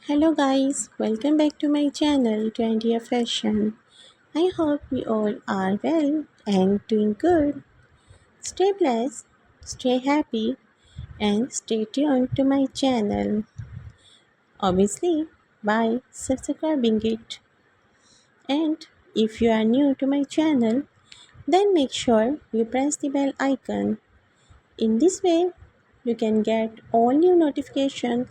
Hello guys, welcome back to my channel 20 Fashion. I hope we all are well and doing good. Stay blessed, stay happy and stay tuned to my channel. Obviously by subscribing it. And if you are new to my channel, then make sure you press the bell icon. In this way, you can get all new notifications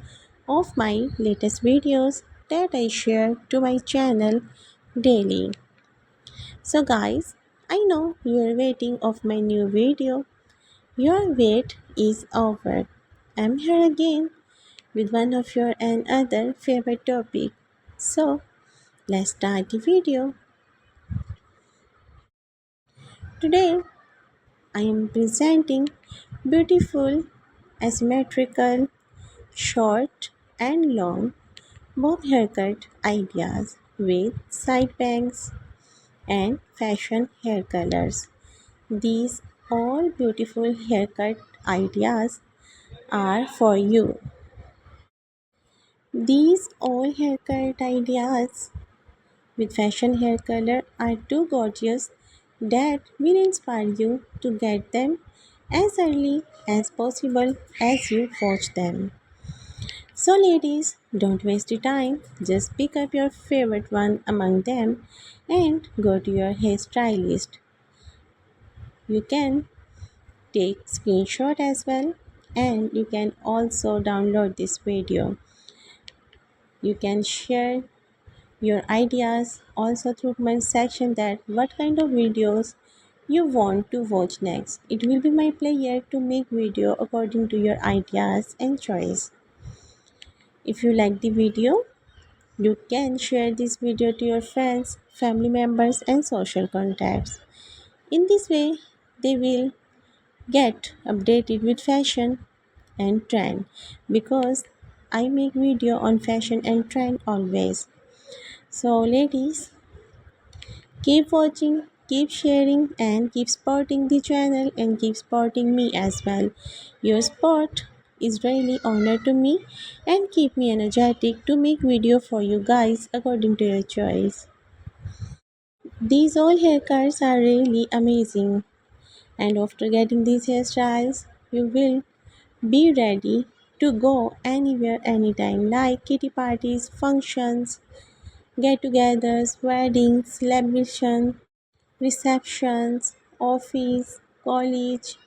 of my latest videos that I share to my channel daily. So guys, I know you are waiting of my new video. Your wait is over. I'm here again with one of your and other favorite topic. So let's start the video. Today I am presenting beautiful asymmetrical short and long bob haircut ideas with side bangs and fashion hair colors. These all beautiful haircut ideas are for you. These all haircut ideas with fashion hair color are too gorgeous that will inspire you to get them as early as possible as you watch them. So, ladies, don't waste your time. Just pick up your favorite one among them and go to your hairstylist. You can take screenshot as well, and you can also download this video. You can share your ideas also through comment section that what kind of videos you want to watch next. It will be my pleasure to make video according to your ideas and choice. If you like the video, you can share this video to your friends, family members, and social contacts. In this way, they will get updated with fashion and trend because I make video on fashion and trend always. So, ladies, keep watching, keep sharing, and keep supporting the channel and keep supporting me as well. Your support is really honor to me and keep me energetic to make video for you guys according to your choice. These all haircuts are really amazing, and after getting these hairstyles, you will be ready to go anywhere anytime like kitty parties, functions, get-togethers, weddings, celebration, receptions, office, college,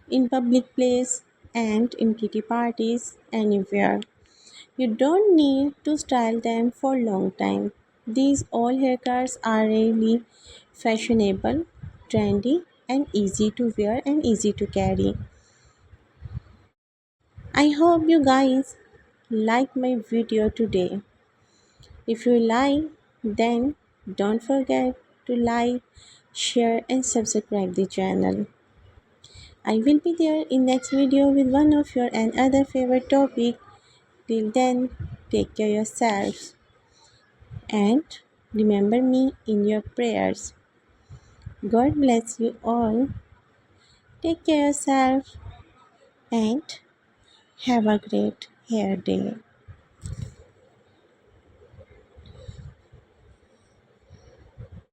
in public place and in kitty parties anywhere. You don't need to style them for long time. These all haircuts are really fashionable, trendy and easy to wear and easy to carry. I hope you guys like my video today. If you like, then don't forget to like, share and subscribe the channel. I will be there in next video with one of your and other favorite topic. Till then, take care yourselves and remember me in your prayers. God bless you all. Take care yourself and have a great hair day.